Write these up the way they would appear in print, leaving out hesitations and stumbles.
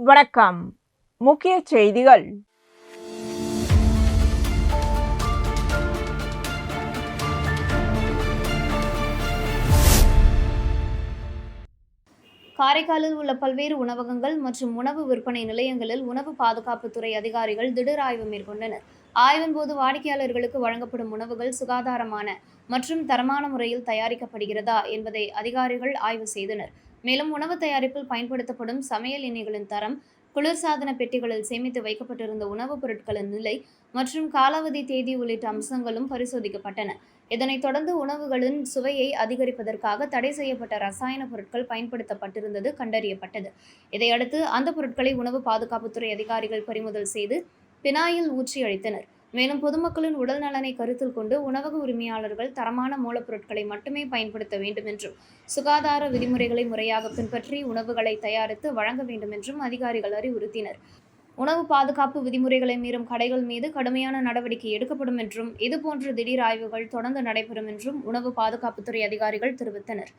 வணக்கம். முக்கிய செய்திகள். காரைக்காலில் உள்ள பல்வேறு உணவகங்கள் மற்றும் உணவு விற்பனை நிலையங்களில் உணவு பாதுகாப்புத்துறை அதிகாரிகள் திடீர் ஆய்வு மேற்கொண்டனர். ஆய்வின் போது வாடிக்கையாளர்களுக்கு வழங்கப்படும் உணவுகள் சுகாதாரமான மற்றும் தரமான முறையில் தயாரிக்கப்படுகிறதா என்பதை அதிகாரிகள் ஆய்வு செய்தனர். மேலும் உணவு தயாரிப்பில் பயன்படுத்தப்படும் சமையல் எண்ணெய்களின் தரம், குளிர்சாதன பெட்டிகளில் சேமித்து வைக்கப்பட்டிருந்த உணவுப் பொருட்களின் நிலை மற்றும் காலாவதி தேதி உள்ளிட்ட அம்சங்களும் பரிசோதிக்கப்பட்டன. இதனைத் தொடர்ந்து உணவுகளின் சுவையை அதிகரிப்பதற்காக தடை செய்யப்பட்ட ரசாயன பொருட்கள் பயன்படுத்தப்பட்டிருந்தது கண்டறியப்பட்டது. இதையடுத்து அந்த பொருட்களை உணவு பாதுகாப்புத்துறை அதிகாரிகள் பறிமுதல் செய்து பினாயில் ஊற்றி அளித்தனர். மேலும் பொதுமக்களின் உடல் நலனை கருத்தில் கொண்டு உணவக உரிமையாளர்கள் தரமான மூலப்பொருட்களை மட்டுமே பயன்படுத்த வேண்டும் என்றும், சுகாதார விதிமுறைகளை முறையாக பின்பற்றி உணவுகளை தயாரித்து வழங்க வேண்டும் என்றும் அதிகாரிகள் அறிவுறுத்தினர். உணவு பாதுகாப்பு விதிமுறைகளை மீறும் கடைகள் மீது கடுமையான நடவடிக்கை எடுக்கப்படும் என்றும், இதுபோன்ற திடீர் ஆய்வுகள் தொடர்ந்து நடைபெறும் என்றும் உணவு பாதுகாப்புத்துறை அதிகாரிகள் தெரிவித்தனர்.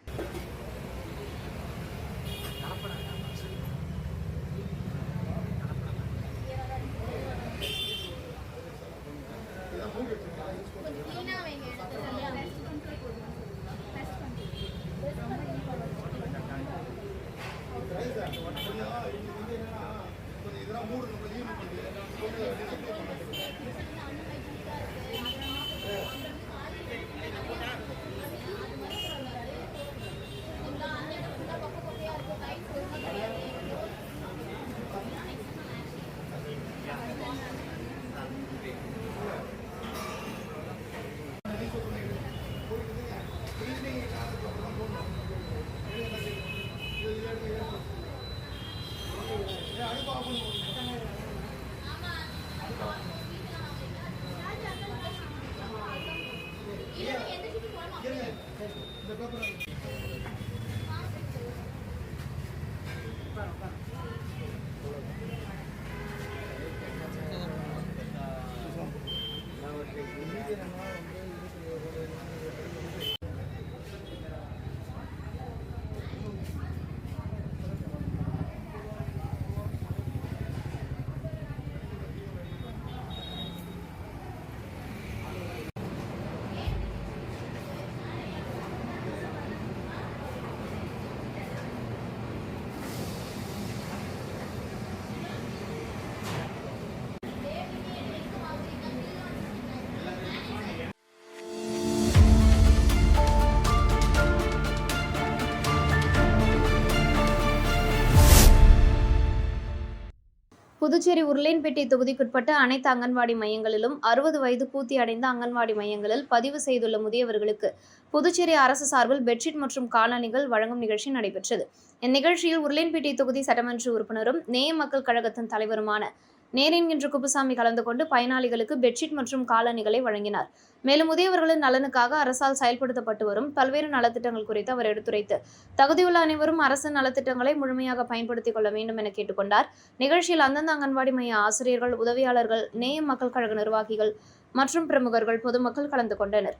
புதுச்சேரி உருளையன்பேட்டை தொகுதிக்குட்பட்ட அனைத்து அங்கன்வாடி மையங்களிலும் 60 வயது பூர்த்தி அடைந்த அங்கன்வாடி மையங்களில் பதிவு செய்துள்ள முதியவர்களுக்கு புதுச்சேரி அரசு சார்பில் பெட்ஷீட் மற்றும் காலணிகள் வழங்கும் நிகழ்ச்சி நடைபெற்றது. இந்நிகழ்ச்சியில் உருளையன்பேட்டை தொகுதி சட்டமன்ற உறுப்பினரும் நேய மக்கள் கழகத்தின் தலைவருமான நேரன் என்ற குப்புசாமி கலந்து கொண்டு பயனாளிகளுக்கு பெட்ஷீட் மற்றும் காலணிகளை வழங்கினார். மேலும் முதியவர்களின் நலனுக்காக அரசால் செயல்படுத்தப்பட்டு வரும் பல்வேறு நலத்திட்டங்கள் குறித்து அவர் எடுத்துரைத்து, தகுதியுள்ள அனைவரும் அரசின் நலத்திட்டங்களை முழுமையாக பயன்படுத்திக் கொள்ள வேண்டும் என கேட்டுக்கொண்டார். நிகழ்ச்சியில் அந்தந்த அங்கன்வாடி மைய ஆசிரியர்கள், உதவியாளர்கள், நேய மக்கள் கழக நிர்வாகிகள் மற்றும் பிரமுகர்கள், பொதுமக்கள் கலந்து கொண்டனர்.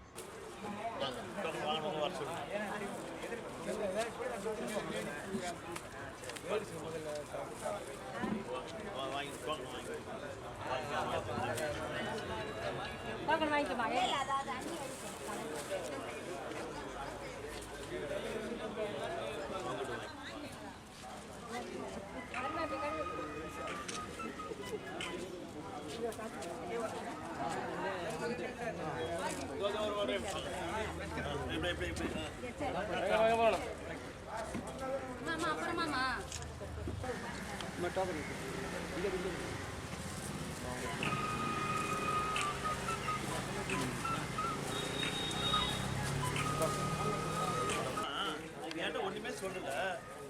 ஒன்றுமே சொல்லல,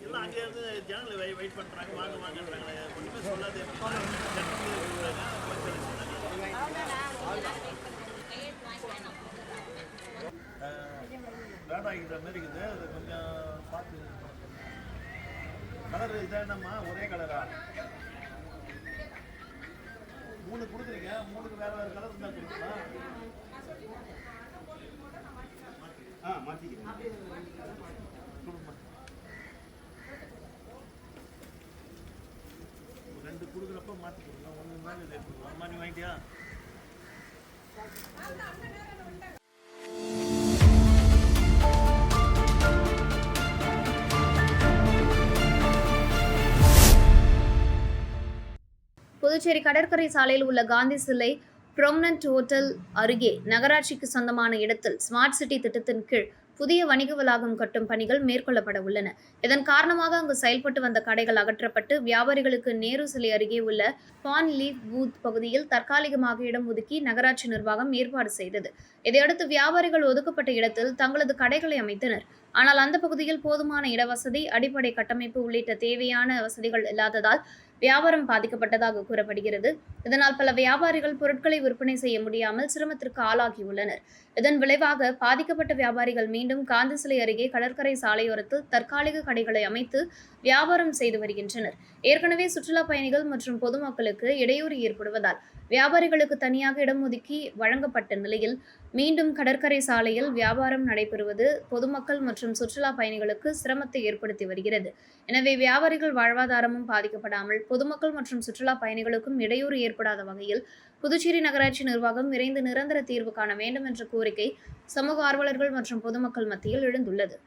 எல்லாம் அங்கே இருந்து ஜனங்களை வெயிட் பண்ணுறாங்க, வாங்க வாங்கன்றாங்க, ஒன்றுமே சொல்லாது. வேடாகிற மாதிரி இருக்குது, அது கொஞ்சம் பார்த்து. கலர் இதானம்மா, ஒரே கலரா? 3 கொடுக்குறீங்க, 3க்கு வேறு வேறு கலர் இருந்தால் கொடுக்கலாம். மாற்றிக்கிறேன். கொடுமா. எப்போ மாற்றிக்கலாம் ஒன்று மேலே இது அம்மா நீ வாங்கிட்டியா? புதுச்சேரி கடற்கரை சாலையில் உள்ள காந்தி சிலை ப்ரொமனன்ட் ஹோட்டல் அருகே நகராட்சிக்கு சொந்தமான இடத்தில் ஸ்மார்ட் சிட்டி திட்டத்தின் கீழ் புதிய வணிக வளாகம் கட்டும் பணிகள் மேற்கொள்ளப்பட உள்ளன. இதன் காரணமாக அங்கு செயல்பட்டு வந்த கடைகள் அகற்றப்பட்டு வியாபாரிகளுக்கு நேரு சிலை அருகே உள்ள பான் லீவ் பூத் பகுதியில் தற்காலிகமாக இடம் ஒதுக்கி நகராட்சி நிர்வாகம் ஏற்பாடு செய்தது. இதையடுத்து வியாபாரிகள் ஒதுக்கப்பட்ட இடத்தில் தங்களது கடைகளை அமைத்தனர். ஆனால் அந்த பகுதியில் போதுமான இடவசதி, அடிப்படை கட்டமைப்பு உள்ளிட்ட தேவையான வசதிகள் இல்லாததால் வியாபாரம் பாதிக்கப்பட்டதாக கூறப்படுகிறது. இதனால் பல வியாபாரிகள் பொருட்களை விற்பனை செய்ய முடியாமல் சிரமத்திற்கு ஆளாகியுள்ளனர். இதன் விளைவாக பாதிக்கப்பட்ட வியாபாரிகள் மீண்டும் காந்தி சிலை அருகே கடற்கரை சாலையோரத்தில் தற்காலிக கடைகளை அமைத்து வியாபாரம் செய்து வருகின்றனர். ஏற்கனவே சுற்றுலா பயணிகள் மற்றும் பொதுமக்களுக்கு இடையூறு ஏற்படுவதால் வியாபாரிகளுக்கு தனியாக இடம் ஒதுக்கி வழங்கப்பட்ட நிலையில் மீண்டும் கடற்கரை சாலையில் வியாபாரம் நடைபெறுவது பொதுமக்கள் மற்றும் சுற்றுலா பயணிகளுக்கு சிரமத்தை ஏற்படுத்தி வருகிறது. எனவே வியாபாரிகள் வாழ்வாதாரமும் பாதிக்கப்படாமல் பொதுமக்கள் மற்றும் சுற்றுலா பயணிகளுக்கும் இடையூறு ஏற்படாத வகையில் புதுச்சேரி நகராட்சி நிர்வாகம் விரைந்து நிரந்தர தீர்வு காண வேண்டும் என்ற கோரிக்கை சமூக ஆர்வலர்கள் மற்றும் பொதுமக்கள் மத்தியில் எழுந்துள்ளது.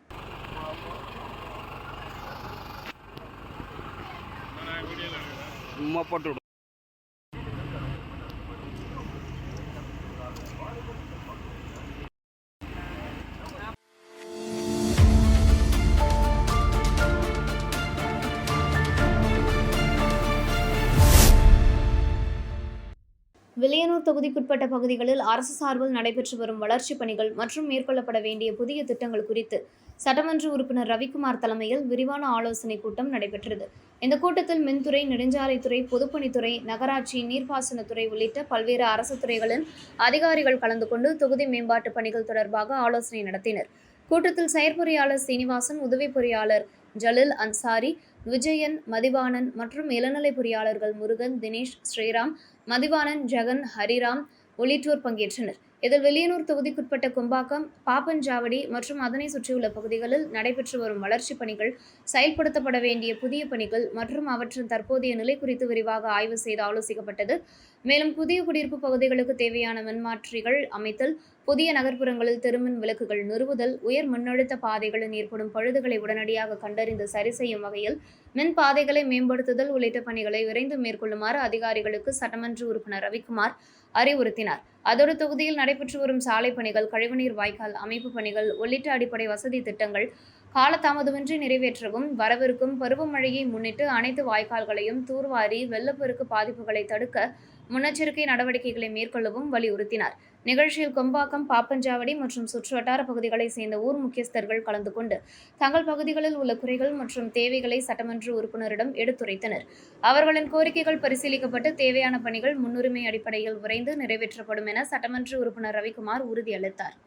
வில்லியனூர் தொகுதிக்குட்பட்ட பகுதிகளில் அரசு சார்பில் நடைபெற்று வரும் வளர்ச்சிப் பணிகள் மற்றும் மேற்கொள்ளப்பட வேண்டிய புதிய திட்டங்கள் குறித்து சட்டமன்ற உறுப்பினர் ரவிக்குமார் தலைமையில் விரிவான ஆலோசனைக் கூட்டம் நடைபெற்றது. இந்த கூட்டத்தில் மின்துறை, நெடுஞ்சாலைத்துறை, பொதுப்பணித்துறை, நகராட்சி, நீர்ப்பாசனத்துறை உள்ளிட்ட பல்வேறு அரசு துறைகளின் அதிகாரிகள் கலந்து கொண்டு தொகுதி மேம்பாட்டு பணிகள் தொடர்பாக ஆலோசனை நடத்தினர். கூட்டத்தில் செயற்பொறியாளர் சீனிவாசன், உதவி பொறியாளர் ஜலில் அன்சாரி, விஜயன், மதிவாணன் மற்றும் இளநிலை பொறியாளர்கள் முருகன், தினேஷ், ஸ்ரீராம், மதிவாணன், ஜெகன், ஹரிராம் உள்ளிட்டோர் பங்கேற்றனர். இதில் வில்லியனூர் தொகுதிக்குட்பட்ட கும்பாக்கம், பாப்பஞ்சாவடி மற்றும் அதனை சுற்றியுள்ள பகுதிகளில் நடைபெற்று வரும் வளர்ச்சிப் பணிகள், செயல்படுத்தப்பட வேண்டிய புதிய பணிகள் மற்றும் அவற்றின் தற்போதைய நிலை குறித்து விரிவாக ஆய்வு செய்து ஆலோசிக்கப்பட்டது. மேலும் புதிய குடியிருப்பு பகுதிகளுக்கு தேவையான மின்மாற்றிகள் அமைத்தல், புதிய நகர்ப்புறங்களில் தெருமின் விளக்குகள் நிறுவுதல், உயர் மின்னழுத்த பாதைகளில் ஏற்படும் பழுதுகளை உடனடியாக கண்டறிந்து சரி செய்யும் வகையில் மின் பாதைகளை மேம்படுத்துதல் உள்ளிட்ட பணிகளை விரைந்து மேற்கொள்ளுமாறு அதிகாரிகளுக்கு சட்டமன்ற உறுப்பினர் ரவிக்குமார் அறிவுறுத்தினார். அதோடு தொகுதியில் நடைபெற்று வரும் சாலை பணிகள், கழிவுநீர் வாய்க்கால் அமைப்பு பணிகள் உள்ளிட்ட அடிப்படை வசதி திட்டங்கள் காலதாமதமின்றி நிறைவேற்றவும், வரவிருக்கும் பருவமழையை முன்னிட்டு அனைத்து வாய்க்கால்களையும் தூர்வாரி வெள்ளப்பெருக்கு பாதிப்புகளை தடுக்க முன்னெச்சரிக்கை நடவடிக்கைகளை மேற்கொள்ளவும் வலியுறுத்தினார். நிகழ்ச்சியில் கொம்பாக்கம், பாப்பஞ்சாவடி மற்றும் சுற்றுவட்டார பகுதிகளைச் சேர்ந்த ஊர் முக்கியஸ்தர்கள் கலந்து கொண்டு தங்கள் பகுதிகளில் உள்ள குறைகள் மற்றும் தேவைகளை சட்டமன்ற உறுப்பினரிடம் எடுத்துரைத்தனர். அவர்களின் கோரிக்கைகள் பரிசீலிக்கப்பட்டு தேவையான பணிகள் முன்னுரிமை அடிப்படையில் விரைந்து நிறைவேற்றப்படும் என சட்டமன்ற உறுப்பினர் ரவிக்குமார் உறுதியளித்தார்.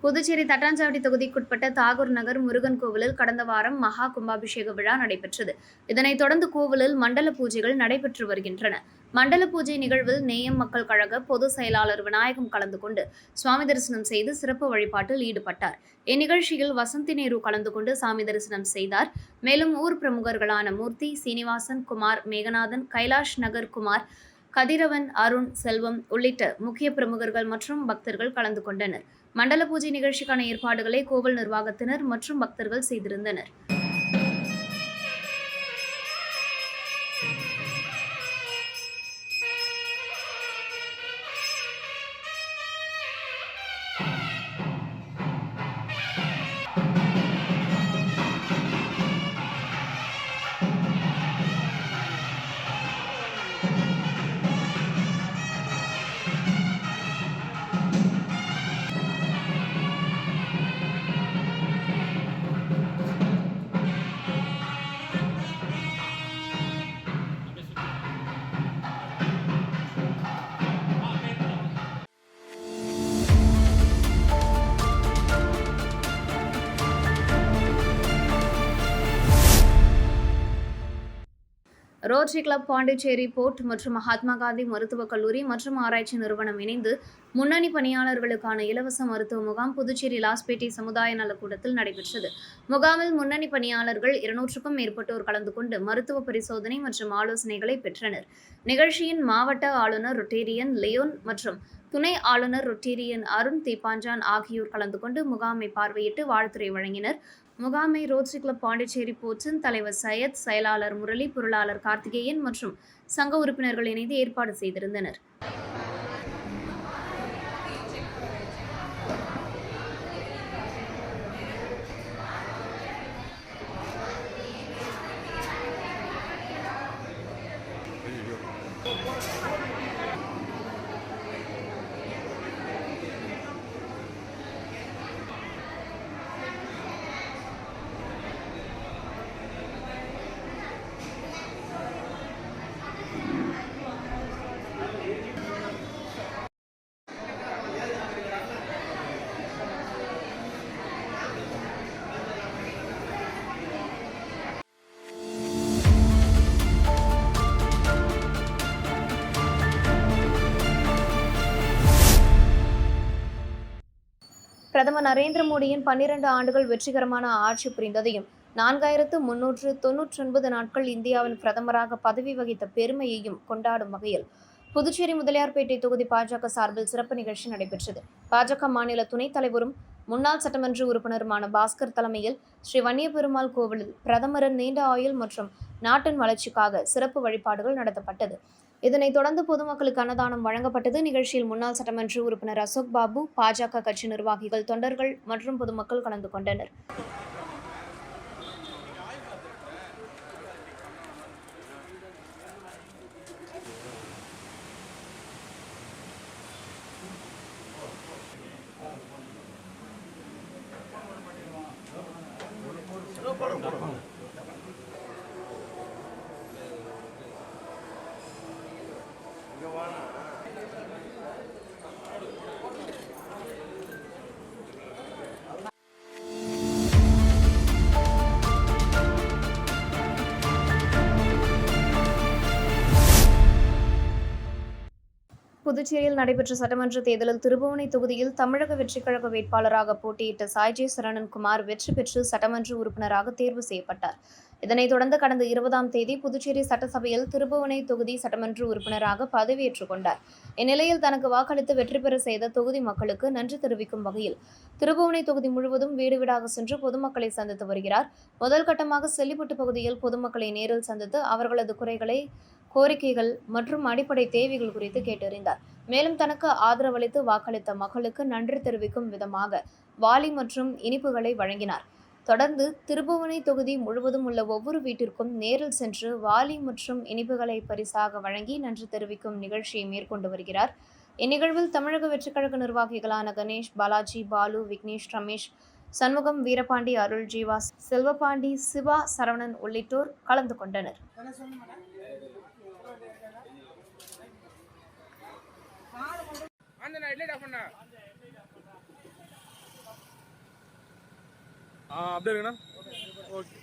புதுச்சேரி தட்டாஞ்சாவடி தொகுதிக்குட்பட்ட தாகூர் நகர் முருகன் கோவிலில் கடந்த வாரம் மகா கும்பாபிஷேக விழா நடைபெற்றது. இதனைத் தொடர்ந்து கோவிலில் மண்டல பூஜைகள் நடைபெற்று வருகின்றன. மண்டல பூஜை நிகழ்வில் நேயம் மக்கள் கழக பொதுச் செயலாளர் விநாயகம் கலந்து கொண்டு சுவாமி தரிசனம் செய்து சிறப்பு வழிபாட்டில் ஈடுபட்டார். இந்நிகழ்ச்சியில் வசந்தி நேரு கலந்து கொண்டு சாமி தரிசனம் செய்தார். மேலும் ஊர் பிரமுகர்களான மூர்த்தி, சீனிவாசன், குமார், மேகநாதன், கைலாஷ் நகர் குமார், கதிரவன், அருண், செல்வம் உள்ளிட்ட முக்கிய பிரமுகர்கள் மற்றும் பக்தர்கள் கலந்து கொண்டனர். மண்டல பூஜை நிகழ்ச்சிக்கான ஏற்பாடுகளை கோவில் நிர்வாகத்தினர் மற்றும் பக்தர்கள் செய்திருந்தனர். ரோட்டரி கிளப் பாண்டிச்சேரி போர்ட் மற்றும் மகாத்மா காந்தி மருத்துவக் கல்லூரி மற்றும் ஆராய்ச்சி நிறுவனம் இணைந்து முன்னணி பணியாளர்களுக்கான இலவச மருத்துவ முகாம் புதுச்சேரி லாஸ்பேட்டை சமுதாய நலக்கூடத்தில் நடைபெற்றது. முகாமில் முன்னணி பணியாளர்கள் 200க்கும் மேற்பட்டோர் கலந்து கொண்டு மருத்துவ பரிசோதனை மற்றும் ஆலோசனைகளை பெற்றனர். நிகழ்ச்சியின் மாவட்ட ஆளுநர் ரொட்டேரியன் லியோன் மற்றும் துணை ஆளுநர் ரொட்டேரியன் அருண் தீப்பாஞ்சான் ஆகியோர் கலந்து கொண்டு முகாமை பார்வையிட்டு வாழ்த்துரை வழங்கினர். முகாமை ரோட்டரி கிளப் பாண்டிச்சேரி போர்ட்டின் தலைவர் சையத், செயலாளர் முரளி, பொருளாளர் கார்த்திகேயன் மற்றும் சங்க உறுப்பினர்கள் இணைந்து ஏற்பாடு செய்திருந்தனர். பிரதமர் நரேந்திர மோடியின் 12 ஆண்டுகள் வெற்றிகரமான ஆட்சி புரிந்ததையும் 4399 நாட்கள் இந்தியாவின் பிரதமராக பதவி வகித்த பெருமையையும் கொண்டாடும் வகையில் புதுச்சேரி முதலியார்பேட்டை தொகுதி பாஜக சார்பில் சிறப்பு நிகழ்ச்சி நடைபெற்றது. பாஜக மாநில துணைத் தலைவரும் முன்னாள் சட்டமன்ற உறுப்பினருமான பாஸ்கர் தலைமையில் ஸ்ரீ வன்னியபெருமாள் கோவிலில் பிரதமரின் நீண்ட ஆயுள் மற்றும் நாட்டின் வளர்ச்சிக்காக சிறப்பு வழிபாடுகள் நடத்தப்பட்டது. இதனைத் தொடர்ந்து பொதுமக்களுக்கு அன்னதானம் வழங்கப்பட்டது. நிகழ்ச்சியில் முன்னாள் சட்டமன்ற உறுப்பினர் அசோக் பாபு, பாஜக கட்சி நிர்வாகிகள், தொண்டர்கள் மற்றும் பொதுமக்கள் கலந்து கொண்டனர். புதுச்சேரியில் நடைபெற்ற சட்டமன்ற தேர்தலில் திருபுவனை தொகுதியில் தமிழக வெற்றிக் கழக வேட்பாளராக போட்டியிட்ட சாய்ஜே சரவணன்குமார் வெற்றி பெற்று சட்டமன்ற உறுப்பினராக தேர்வு செய்யப்பட்டார். இதனைத் தொடர்ந்து கடந்த 20ஆம் தேதி புதுச்சேரி சட்டசபையில் திருபுவனை தொகுதி சட்டமன்ற உறுப்பினராக பதவியேற்றுக் கொண்டார். இந்நிலையில் தனக்கு வாக்களித்து வெற்றி பெற செய்த தொகுதி மக்களுக்கு நன்றி தெரிவிக்கும் வகையில் திருபுவனை தொகுதி முழுவதும் வீடு வீடாக சென்று பொதுமக்களை சந்தித்து வருகிறார். முதல் கட்டமாக செல்லிப்பட்டு பகுதியில் பொதுமக்களை நேரில் சந்தித்து அவர்களது குறைகளை, கோரிக்கைகள் மற்றும் அடிப்படை தேவைகள் குறித்து கேட்டறிந்தார். மேலும் தனக்கு ஆதரவளித்து வாக்களித்த மக்களுக்கு நன்றி தெரிவிக்கும் விதமாக வாளி மற்றும் இனிப்புகளை வழங்கினார். தொடர்ந்து திருபுவனை தொகுதி முழுவதும் உள்ள ஒவ்வொரு வீட்டிற்கும் நேரில் சென்று வாளி மற்றும் இனிப்புகளை பரிசாக வழங்கி நன்றி தெரிவிக்கும் நிகழ்ச்சியை மேற்கொண்டு வருகிறார். இந்நிகழ்வில் தமிழக வெற்றிக்கழக நிர்வாகிகளான கணேஷ், பாலாஜி, பாலு, விக்னேஷ், ரமேஷ், சண்முகம், வீரபாண்டி, அருள், ஜீவா, செல்வபாண்டி, சிவா, சரவணன் உள்ளிட்டோர் கலந்து கொண்டனர். அப்படியே இருக்குண்ணா. ஓகே.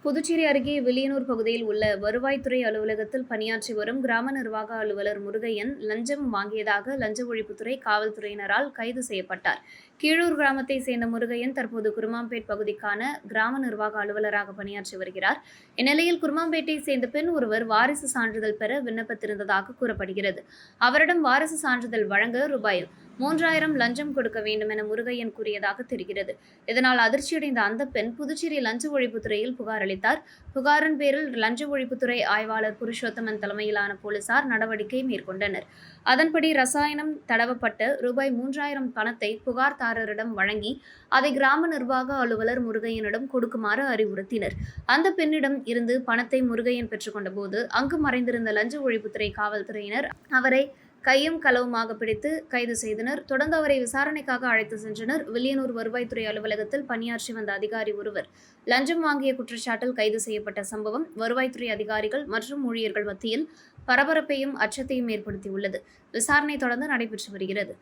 புதுச்சேரி அருகே வில்லியனூர் பகுதியில் உள்ள வருவாய்த்துறை அலுவலகத்தில் பணியாற்றி வரும் கிராம நிர்வாக அலுவலர் முருகையன் லஞ்சம் வாங்கியதாக லஞ்ச ஒழிப்புத்துறை காவல்துறையினரால் கைது செய்யப்பட்டார். கீழூர் கிராமத்தை சேர்ந்த முருகையன் தற்போது குருமாம்பேட் பகுதிக்கான கிராம நிர்வாக அலுவலராக பணியாற்றி வருகிறார். இந்நிலையில் குருமாம்பேட்டை சேர்ந்த பெண் ஒருவர் வாரிசு சான்றிதழ் பெற விண்ணப்பித்திருந்ததாக கூறப்படுகிறது. அவரிடம் வாரிசு சான்றிதழ் வழங்க ரூபாய் 3000 லஞ்சம் கொடுக்க வேண்டும் என முருகையன் கூறியதாக தெரிகிறது. இதனால் அதிர்ச்சியடைந்த அந்த பெண் புதுச்சேரி லஞ்ச ஒழிப்புத்துறையில் புகார் அளித்தார். புகாரின் பேரில் லஞ்ச ஒழிப்புத்துறை ஆய்வாளர் புருஷோத்தமன் தலைமையிலான போலீசார் நடவடிக்கை மேற்கொண்டனர். அதன்படி ரசாயனம் தடவப்பட்ட ரூபாய் 3000 பணத்தை புகார்தாரரிடம் வழங்கி அதை கிராம நிர்வாக அலுவலர் முருகையனிடம் கொடுக்குமாறு அறிவுறுத்தினர். அந்த பெண்ணிடம் இருந்து பணத்தை முருகையன் பெற்றுக்கொண்ட போது அங்கு மறைந்திருந்த லஞ்ச ஒழிப்புத்துறை காவல்துறையினர் அவரை கையும் களவுமாக பிடித்து கைது செய்தனர். தொடர்ந்து அவரை விசாரணைக்காக அழைத்து சென்றனர். வில்லியனூர் வருவாய்த்துறை அலுவலகத்தில் பணியாற்றி வந்த அதிகாரி ஒருவர் லஞ்சம் வாங்கிய குற்றச்சாட்டில் கைது செய்யப்பட்ட சம்பவம் வருவாய்த்துறை அதிகாரிகள் மற்றும் ஊழியர்கள் மத்தியில் பரபரப்பையும் அச்சத்தையும் ஏற்படுத்தியுள்ளது. விசாரணை தொடர்ந்து நடைபெற்று வருகிறது.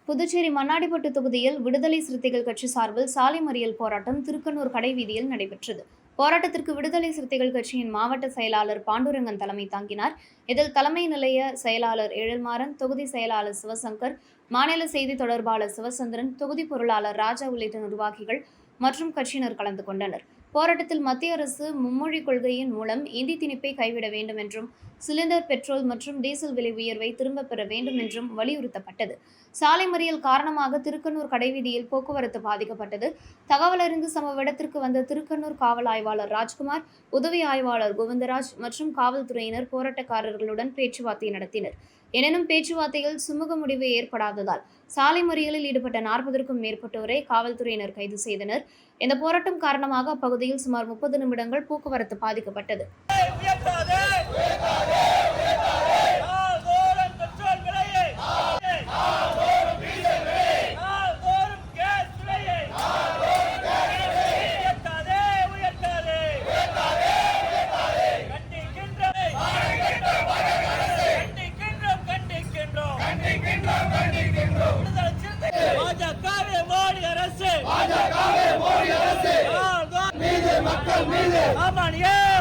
புதுச்சேரி மண்ணாடிப்பட்டு தொகுதியில் விடுதலை சிறுத்தைகள் கட்சி சார்பில் சாலை மறியல் போராட்டம் திருக்கனூர் கடைவீதியில் நடைபெற்றது. போராட்டத்திற்கு விடுதலை சிறுத்தைகள் கட்சியின் மாவட்ட செயலாளர் பாண்டுரங்கன் தலைமை தாங்கினார். இதில் தலைமை நிலைய செயலாளர் எழில்மாறன், தொகுதி செயலாளர் சிவசங்கர், மாநில செய்தி தொடர்பாளர் சிவசந்திரன், தொகுதி பொருளாளர் ராஜா உள்ளிட்ட நிர்வாகிகள் மற்றும் கட்சியினர் கலந்து கொண்டனர். போராட்டத்தில் மத்திய அரசு மும்மொழி கொள்கையின் மூலம் இந்தி திணிப்பை கைவிட வேண்டும் என்றும், சிலிண்டர், பெட்ரோல் மற்றும் டீசல் விலை உயர்வை திரும்பப் பெற வேண்டும் என்றும் வலியுறுத்தப்பட்டது. சாலை மறியல் காரணமாக திருக்கனூர் கடைவீதியில் போக்குவரத்து பாதிக்கப்பட்டது. தகவல் அறிந்து சம்பவ இடத்திற்கு வந்த திருக்கனூர் காவல் ஆய்வாளர் ராஜ்குமார், உதவி ஆய்வாளர் கோவிந்தராஜ் மற்றும் காவல்துறையினர் போராட்டக்காரர்களுடன் பேச்சுவார்த்தை நடத்தினர். எனினும் பேச்சுவார்த்தையில் சுமூக முடிவு ஏற்படாததால் சாலை மறியலில் ஈடுபட்ட 40க்கும் மேற்பட்டோரை காவல்துறையினர் கைது செய்தனர். இந்த போராட்டம் காரணமாக அப்பகுதியில் சுமார் 30 நிமிடங்கள் போக்குவரத்து பாதிக்கப்பட்டது.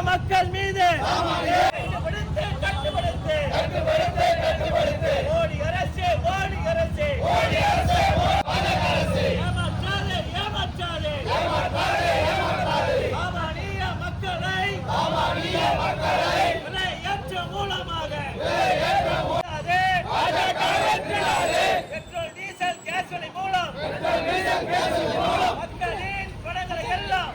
மக்கள் மீது மோடி அரசு மக்களை மூலமாக பெட்ரோல் டீசல் கேஸ் விலை மூலம் மக்களின் பணங்களை எல்லாம்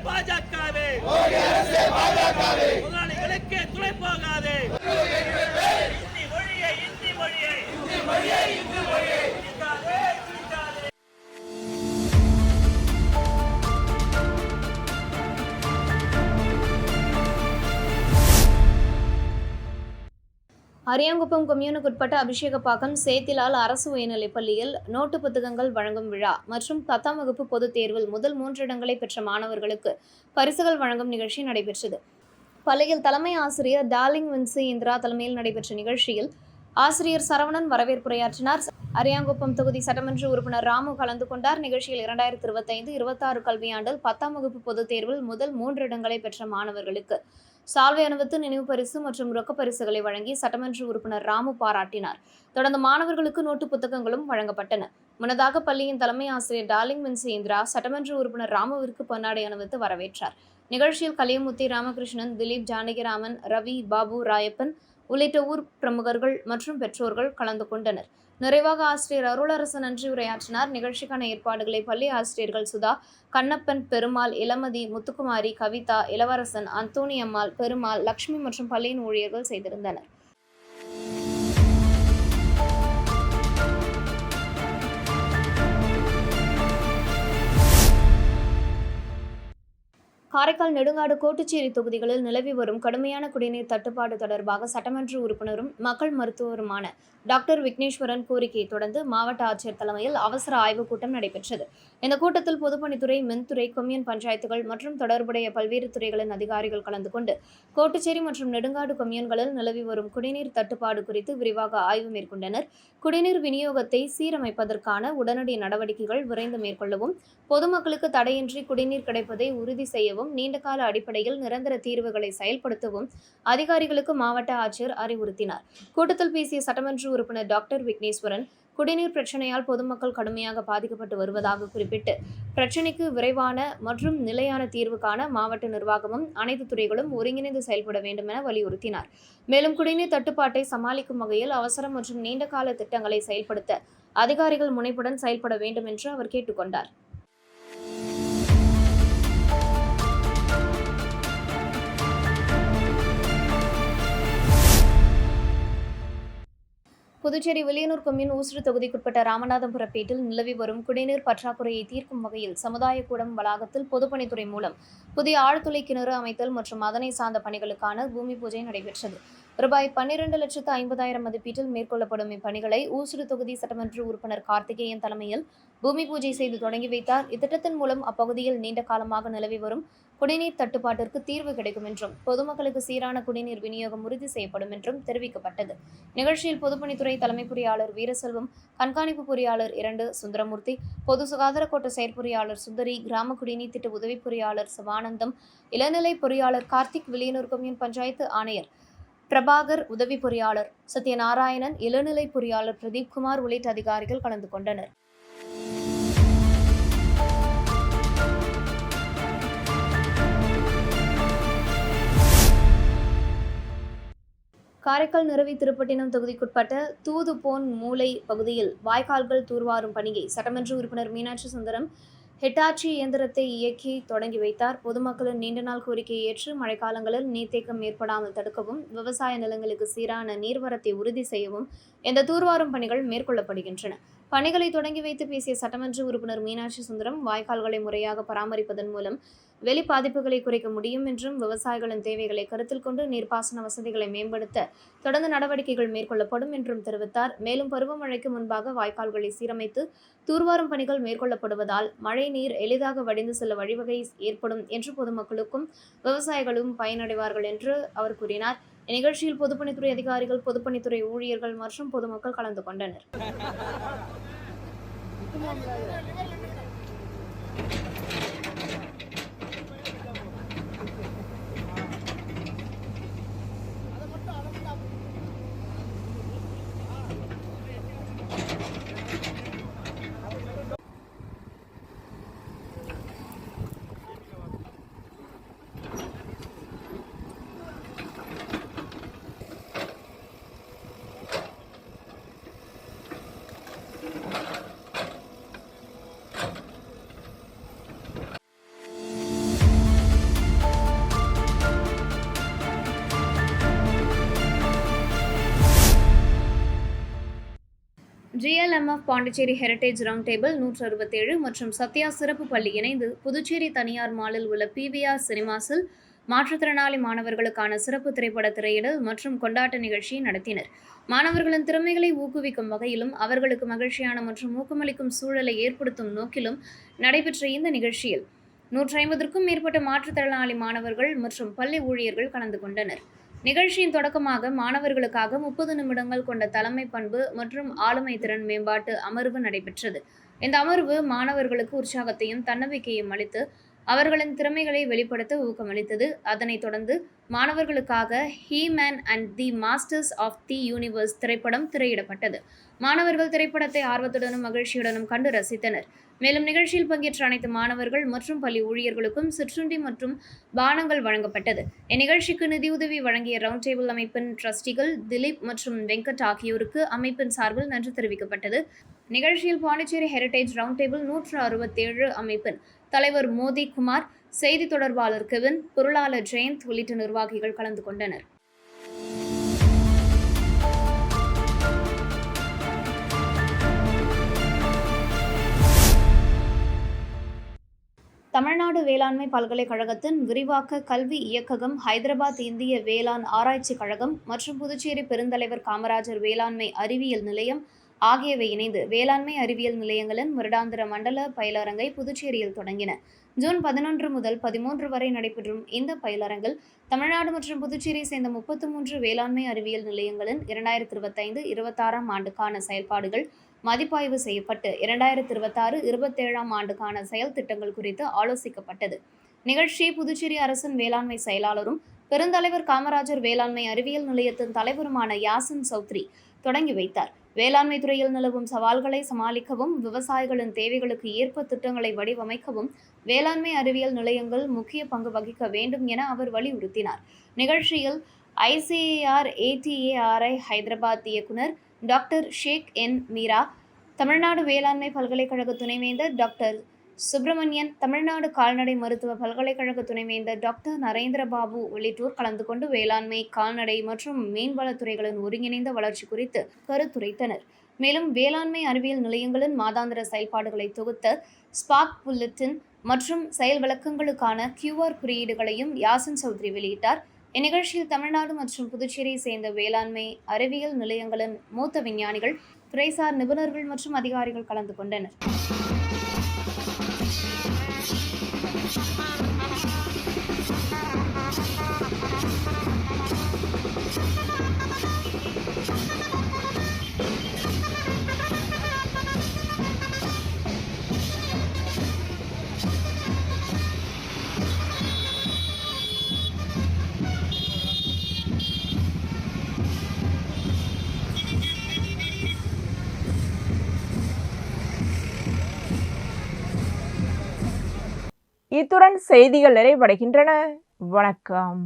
பாஜகவே முதலாளிகளுக்கு துணை போகாதே. இந்தி மொழியை அரியாங்குப்பம் கொம்யூனுக்குட்பட்ட அபிஷேகப்பாக்கம் சேத்திலால் அரசு உயர்நிலைப் பள்ளியில் நோட்டு புத்தகங்கள் வழங்கும் விழா மற்றும் 10ஆம் வகுப்பு பொதுத் தேர்வில் முதல் 3 இடங்களை பெற்ற மாணவர்களுக்கு பரிசுகள் வழங்கும் நிகழ்ச்சி நடைபெற்றது. பள்ளியில் தலைமை ஆசிரியர் டார்லிங் வின்சி இந்திரா தலைமையில் நடைபெற்ற நிகழ்ச்சியில் ஆசிரியர் சரவணன் வரவேற்புரையாற்றினார். அரியாங்குப்பம் தொகுதி சட்டமன்ற உறுப்பினர் ராமு கலந்து கொண்டார். நிகழ்ச்சியில் 2025-26 கல்வியாண்டில் 10ஆம் வகுப்பு பொதுத் தேர்வில் முதல் 3 இடங்களை பெற்ற மாணவர்களுக்கு சால்வை அணிவித்து நினைவு பரிசு மற்றும் ரொக்க பரிசுகளை வழங்கி சட்டமன்ற உறுப்பினர் ராமு பாராட்டினார். தொடர்ந்து மாணவர்களுக்கு நோட்டு புத்தகங்களும் வழங்கப்பட்டன. முன்னதாக பள்ளியின் தலைமை ஆசிரியர் டார்லிங் வின்சி இந்திரா சட்டமன்ற உறுப்பினர் ராமுவிற்கு பொன்னாடை அணிவித்து வரவேற்றார். நிகழ்ச்சியில் கலியமுத்தி ராமகிருஷ்ணன், திலீப், ஜானகிராமன், ரவி, பாபு, ராயப்பன் உள்ளிட்ட ஊர் பிரமுகர்கள் மற்றும் பெற்றோர்கள் கலந்து கொண்டனர். நிறைவாக ஆசிரியர் அருளரசன் நன்றி உரையாற்றினார். நிகழ்ச்சிக்கான ஏற்பாடுகளை பள்ளி ஆசிரியர்கள் சுதா, கண்ணப்பன், பெருமாள், இளமதி, முத்துக்குமாரி, கவிதா, இளவரசன், அந்தோணியம்மாள், பெருமாள், லட்சுமி மற்றும் பள்ளியின் ஊழியர்கள் செய்திருந்தனர். காரைக்கால், நெடுங்காடு, கோட்டுச்சேரி தொகுதிகளில் நிலவி வரும் கடுமையான குடிநீர் தட்டுப்பாடு தொடர்பாக சட்டமன்ற உறுப்பினரும் மக்கள் மருத்துவருமான டாக்டர் விக்னேஸ்வரன் கோரிக்கையை தொடர்ந்து மாவட்ட ஆட்சியர் தலைமையில் அவசர ஆய்வுக் கூட்டம் நடைபெற்றது. இந்த கூட்டத்தில் பொதுப்பணித்துறை, மின்துறை, கொம்யூன் பஞ்சாயத்துகள் மற்றும் தொடர்புடைய பல்வேறு துறைகளின் அதிகாரிகள் கலந்து கொண்டு கோட்டுச்சேரி மற்றும் நெடுங்காடு கொம்யூன்களில் நிலவி வரும் குடிநீர் தட்டுப்பாடு குறித்து விரிவாக ஆய்வு மேற்கொண்டனர். குடிநீர் விநியோகத்தை சீரமைப்பதற்கான உடனடி நடவடிக்கைகள் விரைந்து மேற்கொள்ளவும், பொதுமக்களுக்கு தடையின்றி குடிநீர் கிடைப்பதை உறுதி செய்யவும், நீண்டகால அடிப்படையில் நிரந்தர தீர்வுகளை செயல்படுத்தவும் அதிகாரிகளுக்கு மாவட்ட ஆட்சியர் அறிவுறுத்தினார். கூட்டத்தில் பேசிய சட்டமன்ற உறுப்பினர் டாக்டர் விக்னேஸ்வரன், குடிநீர் பிரச்சனையால் பொதுமக்கள் கடுமையாக பாதிக்கப்பட்டு வருவதாக குறிப்பிட்டு, பிரச்சினைக்கு விரைவான மற்றும் நிலையான தீர்வு காண மாவட்ட நிர்வாகமும் அனைத்து துறைகளும் ஒருங்கிணைந்து செயல்பட வேண்டும் என வலியுறுத்தினார். மேலும் குடிநீர் தட்டுப்பாட்டை சமாளிக்கும் வகையில் அவசரம் மற்றும் நீண்டகால திட்டங்களை செயல்படுத்த அதிகாரிகள் முனைப்புடன் செயல்பட வேண்டும் என்று அவர் கேட்டுக்கொண்டார். புதுச்சேரி வில்லியனூர் கொம்யூன் ஊசுடு தொகுதிக்குட்பட்ட ராமநாதபுரப்பேட்டில் நிலவி வரும் குடிநீர் பற்றாக்குறையை தீர்க்கும் வகையில் சமுதாய கூடம் வளாகத்தில் பொதுப்பணித்துறை மூலம் புதிய ஆழ்துளை கிணறு அமைத்தல் மற்றும் அதனை சார்ந்த பணிகளுக்கான பூமி பூஜை நடைபெற்றது. ரூபாய் 12,50,000 மதிப்பீட்டில் மேற்கொள்ளப்படும் இப்பணிகளை ஊசுடு தொகுதி சட்டமன்ற உறுப்பினர் கார்த்திகேயன் தலைமையில் பூமி பூஜை செய்து தொடங்கி வைத்தார். இத்திட்டத்தின் மூலம் அப்பகுதியில் நீண்ட காலமாக நிலவி வரும் குடிநீர் தட்டுப்பாட்டிற்கு தீர்வு கிடைக்கும் என்றும் பொதுமக்களுக்கு சீரான குடிநீர் விநியோகம் உறுதி செய்யப்படும் என்றும் தெரிவிக்கப்பட்டது. நிகழ்ச்சியில் பொதுப்பணித்துறை தலைமை பொறியாளர் வீரசெல்வம், கண்காணிப்பு பொறியாளர் 2 சுந்தரமூர்த்தி, பொது சுகாதார கோட்ட செயற்பொறியாளர் சுந்தரி, கிராம குடிநீர் திட்ட உதவி பொறியாளர் சிவானந்தம், இளநிலை பொறியாளர் கார்த்திக், வில்லியனூர் கொம்யூன் பஞ்சாயத்து ஆணையர் பிரபாகர், உதவி பொறியாளர் சத்யநாராயணன், இளநிலை பொறியாளர் பிரதீப்குமார் உள்ளிட்ட அதிகாரிகள் கலந்து கொண்டனர். காரைக்கால் நிரவி திருப்பட்டினம் தொகுதிக்குட்பட்ட தூதுபோன் மூலை பகுதியில் வாய்க்கால்கள் தூர்வாரும் பணியை சட்டமன்ற உறுப்பினர் மீனாட்சி சுந்தரம் ஹெட்டாச்சி இயந்திரத்தை இயக்கி தொடங்கி வைத்தார். பொதுமக்களின் நீண்ட நாள் கோரிக்கையை ஏற்று மழைக்காலங்களில் நீர்த்தேக்கம் ஏற்படாமல் தடுக்கவும் விவசாய நிலங்களுக்கு சீரான நீர்வரத்தை உறுதி செய்யவும் இந்த தூர்வாரும் பணிகள் மேற்கொள்ளப்படுகின்றன. பணிகளை தொடங்கி வைத்து பேசிய சட்டமன்ற உறுப்பினர் மீனாட்சி சுந்தரம், வாய்க்கால்களை முறையாக பராமரிப்பதன் மூலம் வெளி பாதிப்புகளை குறைக்க முடியும் என்றும் விவசாயிகளின் தேவைகளை கருத்தில் கொண்டு நீர்ப்பாசன வசதிகளை மேம்படுத்த தொடர்ந்து நடவடிக்கைகள் மேற்கொள்ளப்படும் என்றும் தெரிவித்தார். மேலும் பருவமழைக்கு முன்பாக வாய்க்கால்களை சீரமைத்து தூர்வாரும் பணிகள் மேற்கொள்ளப்படுவதால் மழை நீர் எளிதாக வடிந்து செல்ல வழிவகை ஏற்படும் என்று பொதுமக்களுக்கும் விவசாயிகளும் பயனடைவார்கள் என்று அவர் கூறினார். இந்நிகழ்ச்சியில் பொதுப்பணித்துறை அதிகாரிகள், பொதுப்பணித்துறை ஊழியர்கள் மற்றும் பொதுமக்கள் கலந்து கொண்டனர். GLMF Pondicherry heritage round table 167 மற்றும் சத்யா சிறப்பு பள்ளி இணைந்து புதுச்சேரி தனியார் மாலில் உள்ள PVR சினிமாஸில் மாற்றுத்திறனாளி மாணவர்களுக்கான சிறப்பு திரைப்பட திரையிடல் மற்றும் கொண்டாட்ட நிகழ்ச்சியை நடத்தினர். மாணவர்களின் திறமைகளை ஊக்குவிக்கும் வகையிலும் அவர்களுக்கு மகிழ்ச்சியான மற்றும் ஊக்கமளிக்கும் சூழலை ஏற்படுத்தும் நோக்கிலும் நடைபெற்ற இந்த நிகழ்ச்சியில் 150க்கும் மேற்பட்ட மாற்றுத்திறனாளி மாணவர்கள் மற்றும் பள்ளி ஊழியர்கள் கலந்து கொண்டனர். நிகழ்ச்சியின் தொடக்கமாக மாணவர்களுக்காக 30 நிமிடங்கள் கொண்ட தலைமை பண்பு மற்றும் ஆளுமை திறன் மேம்பாட்டு அமர்வு நடைபெற்றது. இந்த அமர்வு மாணவர்களுக்கு உற்சாகத்தையும் தன்னம்பிக்கையும் அளித்து அவர்களின் திறமைகளை வெளிப்படுத்த ஊக்கமளித்தது. அதனைத் தொடர்ந்து மாணவர்களுக்காக He Man and the Masters of the Universe திரைப்படம் திரையிடப்பட்டது. மாணவர்கள் திரைப்படத்தை ஆர்வத்துடனும் மகிழ்ச்சியுடனும் கண்டு ரசித்தனர். மேலும் நிகழ்ச்சியில் பங்கேற்ற அனைத்து மாணவர்கள் மற்றும் பள்ளி ஊழியர்களுக்கும் சிற்றுண்டி மற்றும் பானங்கள் வழங்கப்பட்டது. இந்நிகழ்ச்சிக்கு நிதியுதவி வழங்கிய ரவுண்ட் டேபிள் அமைப்பின் ட்ரஸ்டிகள் திலீப் மற்றும் வெங்கட் ஆகியோருக்கு அமைப்பின் சார்பில் நன்றி தெரிவிக்கப்பட்டது. நிகழ்ச்சியில் பாண்டிச்சேரி ஹெரிடேஜ் ரவுண்ட் டேபிள் 167 அமைப்பின் தலைவர் மோதி குமார், செய்தி தொடர்பாளர் கெவின், பொருளாளர் ஜெயந்த் உள்ளிட்ட நிர்வாகிகள் கலந்து கொண்டனர். தமிழ்நாடு வேளாண்மை பல்கலைக்கழகத்தின் விரிவாக்க கல்வி இயக்ககம், ஹைதராபாத் இந்திய வேளாண் ஆராய்ச்சி கழகம் மற்றும் புதுச்சேரி பெருந்தலைவர் காமராஜர் வேளாண்மை அறிவியல் நிலையம் ஆகியவை இணைந்து வேளாண்மை அறிவியல் நிலையங்களின் வருடாந்திர மண்டல பயிலரங்கை புதுச்சேரியில் தொடங்கின. ஜூன் 11 முதல் 13 வரை நடைபெறும் இந்த பயிலரங்கில் தமிழ்நாடு மற்றும் புதுச்சேரியை சேர்ந்த 33 வேளாண்மை அறிவியல் நிலையங்களின் 2025-26 ஆண்டுக்கான செயல்பாடுகள் மதிப்பாய்வு செய்யப்பட்டு 2026-27 ஆண்டுக்கான செயல் திட்டங்கள் குறித்து ஆலோசிக்கப்பட்டது. நிகழ்ச்சியை புதுச்சேரி அரசின் வேளாண்மை செயலாளரும் பெருந்தலைவர் காமராஜர் வேளாண்மை அறிவியல் நிலையத்தின் தலைவருமான யாசின் சௌத்ரி தொடங்கி வைத்தார். வேளாண்மை துறையில் நிலவும் சவால்களை சமாளிக்கவும், விவசாயிகளின் தேவைகளுக்கு ஏற்ப திட்டங்களை வடிவமைக்கவும் வேளாண்மை அறிவியல் நிலையங்கள் முக்கிய பங்கு வகிக்க வேண்டும் என அவர் வலியுறுத்தினார். நிகழ்ச்சியில் ICAR ATARI ஹைதராபாத் இயக்குனர் டாக்டர் ஷேக் என் மீரா, தமிழ்நாடு வேளாண்மை பல்கலைக்கழக துணைவேந்தர் டாக்டர் சுப்பிரமணியன், தமிழ்நாடு கால்நடை மருத்துவ பல்கலைக்கழக துணைவேந்தர் டாக்டர் நரேந்திரபாபு உள்ளிட்டோர் கலந்து கொண்டு வேளாண்மை, கால்நடை மற்றும் மீன்வளத்துறைகளின் ஒருங்கிணைந்த வளர்ச்சி குறித்து கருத்துரைத்தனர். மேலும் வேளாண்மை அறிவியல் நிலையங்களின் மாதாந்திர செயல்பாடுகளை தொகுத்த ஸ்பார்க் புல்லட்டின் மற்றும் செயல் விளக்கங்களுக்கான QR குறியீடுகளையும் யாசின் சௌத்ரி வெளியிட்டார். இந்நிகழ்ச்சியில் தமிழ்நாடு மற்றும் புதுச்சேரியை சேர்ந்த வேளாண்மை அறிவியல் நிலையங்களின் மூத்த விஞ்ஞானிகள், துறைசார் நிபுணர்கள் மற்றும் அதிகாரிகள் கலந்து கொண்டனர். இத்துடன் செய்திகள் நிறைவடைகின்றன. வணக்கம்.